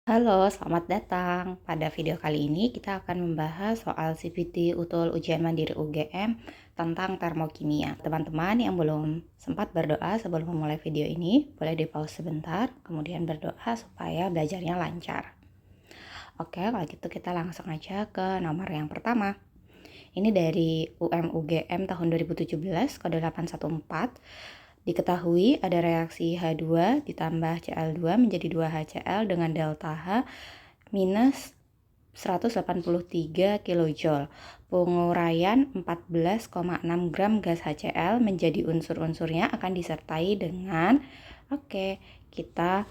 Halo, selamat datang. Pada video kali ini kita akan membahas soal CPT Utul Ujian Mandiri UGM tentang termokimia. Teman-teman yang belum sempat berdoa sebelum memulai video ini, boleh di pause sebentar, kemudian berdoa supaya belajarnya lancar. Oke, kalau gitu kita langsung aja ke nomor yang pertama. Ini dari UGM tahun 2017, kode 814. Diketahui ada reaksi H2 ditambah Cl2 menjadi 2HCl dengan delta H minus 183 kJ. Penguraian 14,6 gram gas HCl menjadi unsur-unsurnya akan disertai dengan kita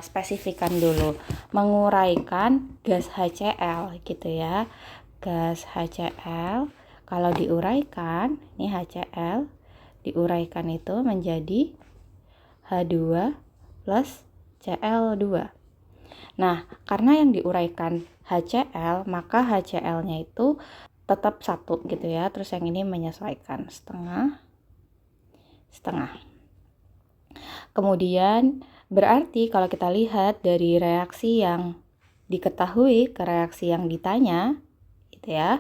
spesifikan dulu. Menguraikan gas HCl gitu ya. Gas HCl kalau diuraikan, ini HCl diuraikan itu menjadi H2 plus Cl2. Nah, karena yang diuraikan HCl, maka HCl-nya itu tetap satu gitu ya. Terus yang ini menyesuaikan setengah. Kemudian berarti kalau kita lihat dari reaksi yang diketahui ke reaksi yang ditanya, gitu ya.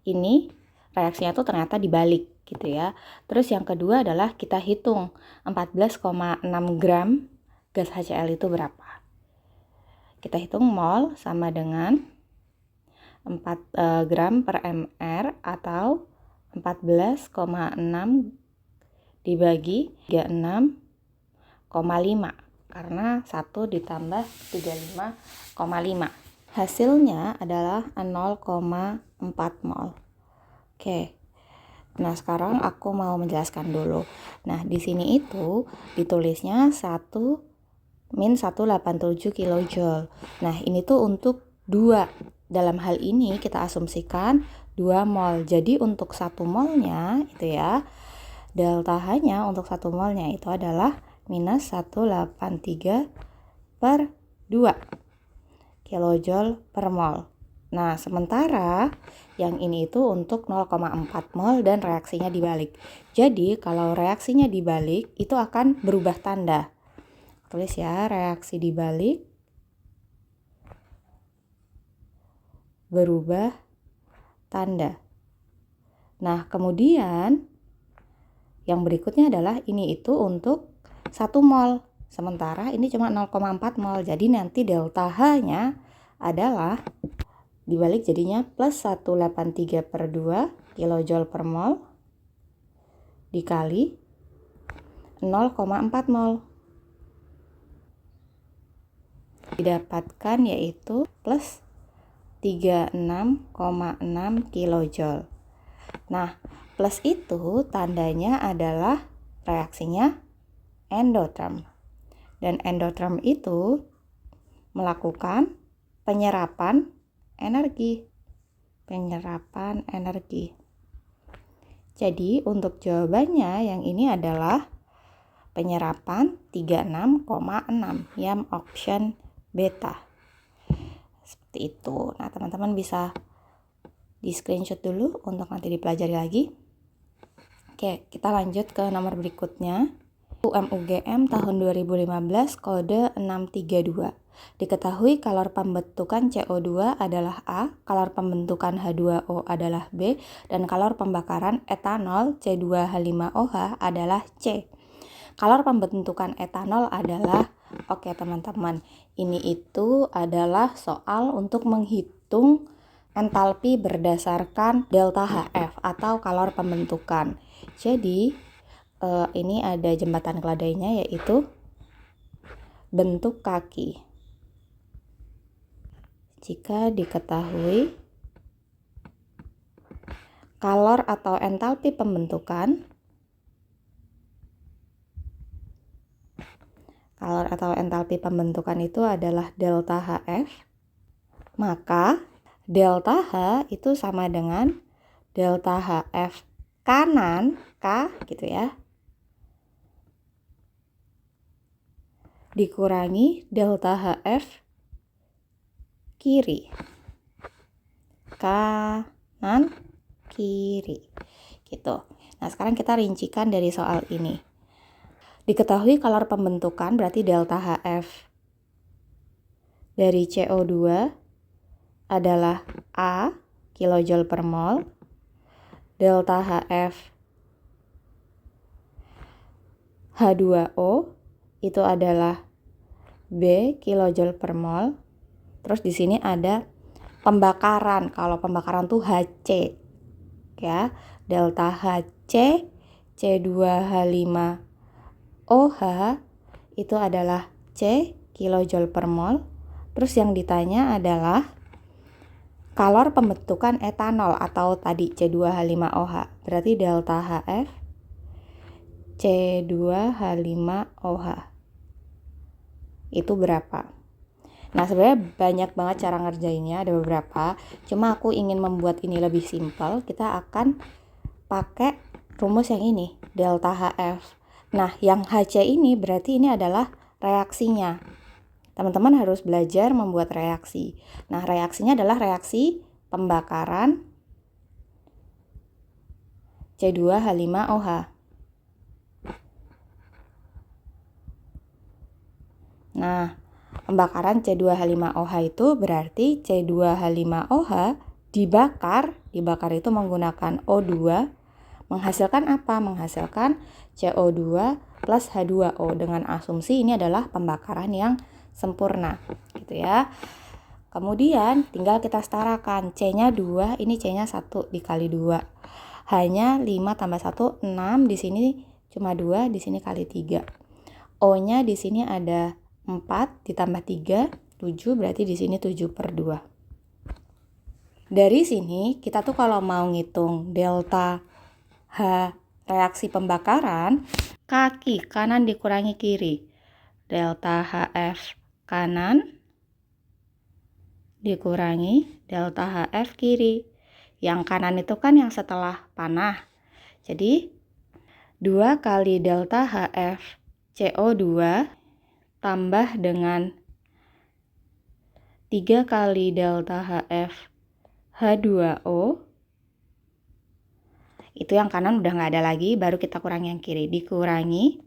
Ini reaksinya tuh ternyata dibalik gitu ya. Terus yang kedua adalah kita hitung 14,6 gram gas HCl itu berapa. Kita hitung mol sama dengan 4 gram per mr atau 14,6 dibagi 36,5 karena 1 ditambah 35,5. Hasilnya adalah 0,4 mol. Oke. Nah, sekarang aku mau menjelaskan dulu. Nah, di sini itu ditulisnya 1-187 kJ. Nah, ini tuh untuk 2. Dalam hal ini kita asumsikan 2 mol. Jadi untuk 1 molnya itu ya, delta H-nya untuk 1 molnya itu adalah minus 183 per 2 kJ per mol. Nah, sementara yang ini itu untuk 0,4 mol dan reaksinya dibalik. Jadi, kalau reaksinya dibalik, itu akan berubah tanda. Tulis ya, reaksi dibalik berubah tanda. Nah, kemudian yang berikutnya adalah ini itu untuk 1 mol. Sementara ini cuma 0,4 mol. Jadi nanti delta H-nya adalah dibalik jadinya plus 183 per 2 kJ per mol dikali 0,4 mol. Didapatkan yaitu plus 36,6 kJ. Nah, plus itu tandanya adalah reaksinya endotherm. Dan endotherm itu melakukan penyerapan energi. Jadi untuk jawabannya yang ini adalah penyerapan 36,6 yang option beta. Seperti itu. Nah, teman-teman bisa di screenshot dulu untuk nanti dipelajari lagi. Oke, kita lanjut ke nomor berikutnya. UGM tahun 2015 kode 632. Diketahui kalor pembentukan CO2 adalah A, kalor pembentukan H2O adalah B, dan kalor pembakaran etanol C2H5OH adalah C. Kalor pembentukan etanol adalah, oke teman-teman, ini itu adalah soal untuk menghitung entalpi berdasarkan delta HF atau kalor pembentukan. Jadi ini ada jembatan keladainya yaitu bentuk kaki. Jika diketahui kalor atau entalpi pembentukan, itu adalah delta HF, maka delta H itu sama dengan delta HF kanan K gitu ya, dikurangi delta HF kiri, kanan kiri gitu. Nah, sekarang kita rincikan dari soal ini. Diketahui kalor pembentukan berarti delta HF dari CO2 adalah A kilojoule per mol, delta HF H2O itu adalah B kilojoule per mol. Terus di sini ada pembakaran. Kalau pembakaran tuh HC. Ya, delta HC C2H5OH itu adalah C kilojoule per mol. Terus yang ditanya adalah kalor pembentukan etanol atau tadi C2H5OH. Berarti delta HF C2H5OH itu berapa? Nah, sebenarnya banyak banget cara ngerjainnya, ada beberapa. Cuma aku ingin membuat ini lebih simpel. Kita akan pakai rumus yang ini, delta HF. Nah, yang HC ini berarti ini adalah reaksinya. Teman-teman harus belajar membuat reaksi. Nah, reaksinya adalah reaksi pembakaran C2H5OH. Nah, pembakaran C2H5OH itu berarti C2H5OH dibakar itu menggunakan O2, menghasilkan apa? Menghasilkan CO2 plus H2O dengan asumsi ini adalah pembakaran yang sempurna, gitu ya. Kemudian tinggal kita setarakan, C-nya 2, ini C-nya 1 dikali 2. Hanya 5 tambah 1, 6, di sini cuma 2, di sini kali 3. O-nya di sini ada 4 ditambah 3, 7, berarti di sini 7 per 2. Dari sini kita tuh kalau mau ngitung delta H reaksi pembakaran, kaki kanan dikurangi kiri. Delta HF kanan dikurangi delta HF kiri. Yang kanan itu kan yang setelah panah. Jadi 2 kali delta HF CO2 tambah dengan 3 kali delta HF H2O, itu yang kanan udah nggak ada lagi, baru kita kurangi yang kiri, dikurangi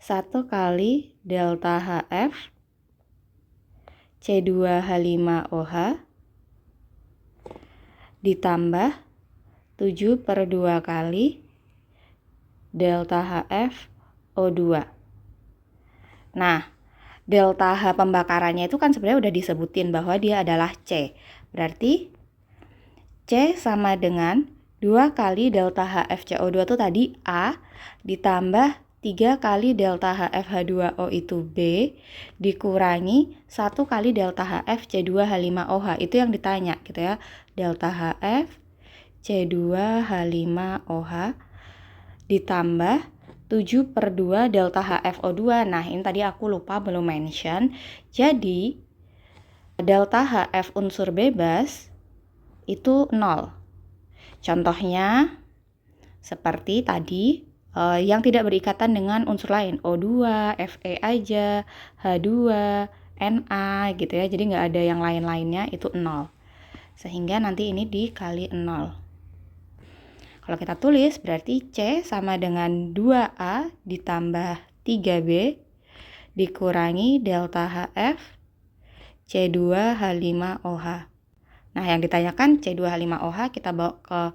1 kali delta HF C2H5OH ditambah 7 per 2 kali delta HF O2. Nah, delta H pembakarannya itu kan sebenarnya udah disebutin bahwa dia adalah C. Berarti C sama dengan 2 kali delta HF CO2 itu tadi A ditambah 3 kali delta HF H2O itu B dikurangi 1 kali delta HF C2H5OH. Itu yang ditanya gitu ya. Delta HF C2H5OH ditambah 7 per 2 delta HFO2. Nah, ini tadi aku lupa belum mention. Jadi, delta HF unsur bebas itu 0. Contohnya, seperti tadi, yang tidak berikatan dengan unsur lain. O2, Fe aja, H2, Na gitu ya. Jadi, nggak ada yang lain-lainnya, itu 0. Sehingga nanti ini dikali 0. Kalau kita tulis berarti C sama dengan 2A ditambah 3B dikurangi delta HF C2H5OH. Nah, yang ditanyakan C2H5OH kita bawa ke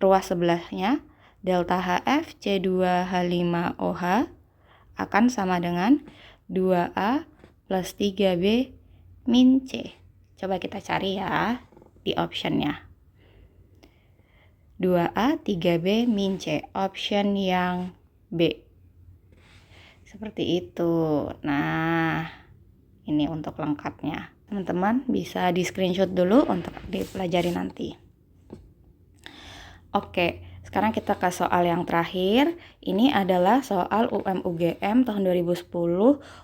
ruas sebelahnya. Delta HF C2H5OH akan sama dengan 2A plus 3B min C. Coba kita cari ya di optionnya. 2A, 3B, min C. Option yang B. Seperti itu. Nah, ini untuk lengkapnya. Teman-teman bisa di screenshot dulu untuk dipelajari nanti. Oke, sekarang kita ke soal yang terakhir. Ini adalah soal UM-UGM tahun 2010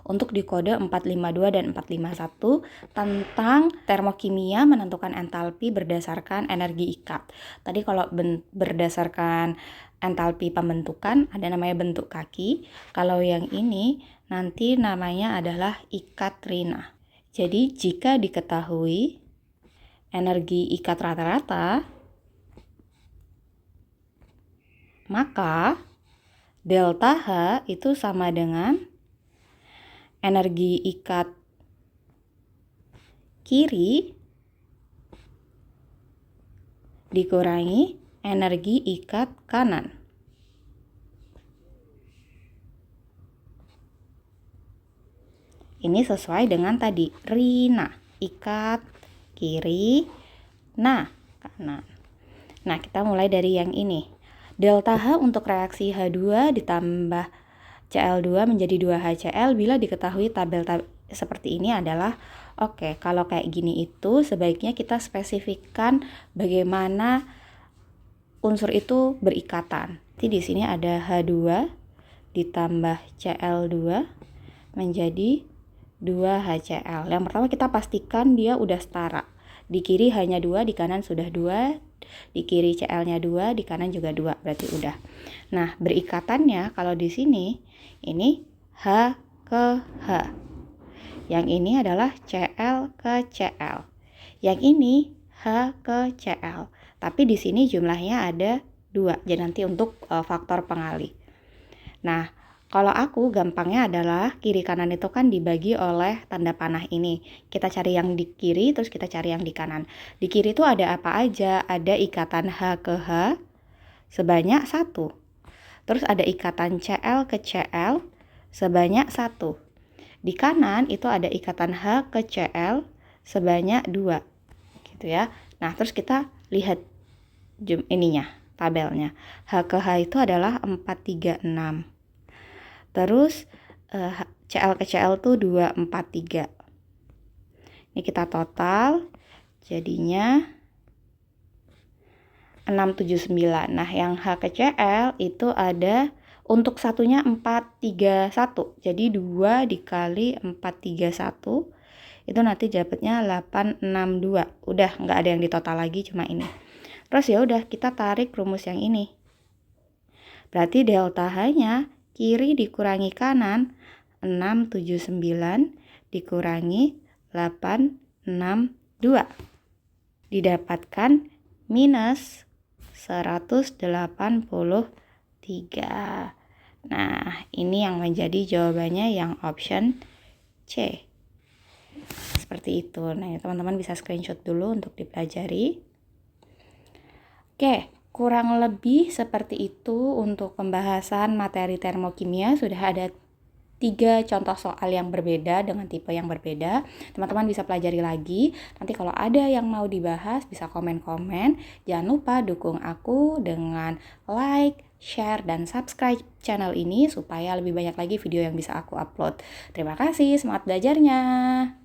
untuk di kode 452 dan 451 tentang termokimia menentukan entalpi berdasarkan energi ikat. Tadi kalau berdasarkan entalpi pembentukan ada namanya bentuk kaki. Kalau yang ini nanti namanya adalah ikat Rina. Jadi jika diketahui energi ikat rata-rata, maka delta H itu sama dengan energi ikat kiri dikurangi energi ikat kanan. Ini sesuai dengan tadi, Rina, ikat kiri, nah kanan. Nah, kita mulai dari yang ini. Delta H untuk reaksi H2 ditambah Cl2 menjadi 2HCl bila diketahui tabel seperti ini adalah oke. Kalau kayak gini itu sebaiknya kita spesifikkan bagaimana unsur itu berikatan. Jadi di sini ada H2 ditambah Cl2 menjadi 2HCl. Yang pertama kita pastikan dia udah setara. Di kiri hanya 2, di kanan sudah 2. Di kiri Cl-nya 2, di kanan juga 2. Berarti udah. Nah, berikatannya kalau di sini ini H ke H. Yang ini adalah Cl ke Cl. Yang ini H ke Cl. Tapi di sini jumlahnya ada 2. Jadi nanti untuk faktor pengali. Nah, kalau aku gampangnya adalah kiri kanan itu kan dibagi oleh tanda panah ini. Kita cari yang di kiri, terus kita cari yang di kanan. Di kiri itu ada apa aja? Ada ikatan H ke H sebanyak 1. Terus ada ikatan Cl ke Cl sebanyak 1. Di kanan itu ada ikatan H ke Cl sebanyak 2. Gitu ya. Nah, terus kita lihat tabelnya. H ke H itu adalah 4, 3, 6. Terus Cl ke Cl tuh 2, 4, 3. Ini kita total jadinya 6, 7, 9. Nah, yang H ke Cl itu ada untuk satunya 4, 3, 1. Jadi 2 dikali 4, 3, 1 itu nanti dapatnya 8, 6, 2. Udah nggak ada yang ditotal lagi, cuma ini. Terus ya udah kita tarik rumus yang ini. Berarti delta H-nya kiri dikurangi kanan 6, 7, 9 dikurangi 8, 6, 2. Didapatkan minus 183. Nah, ini yang menjadi jawabannya yang option C. Seperti itu. Nah, teman-teman bisa screenshot dulu untuk dipelajari. Oke. Kurang lebih seperti itu untuk pembahasan materi termokimia. Sudah ada 3 contoh soal yang berbeda dengan tipe yang berbeda. Teman-teman bisa pelajari lagi. Nanti kalau ada yang mau dibahas bisa komen-komen. Jangan lupa dukung aku dengan like, share, dan subscribe channel ini supaya lebih banyak lagi video yang bisa aku upload. Terima kasih, semangat belajarnya!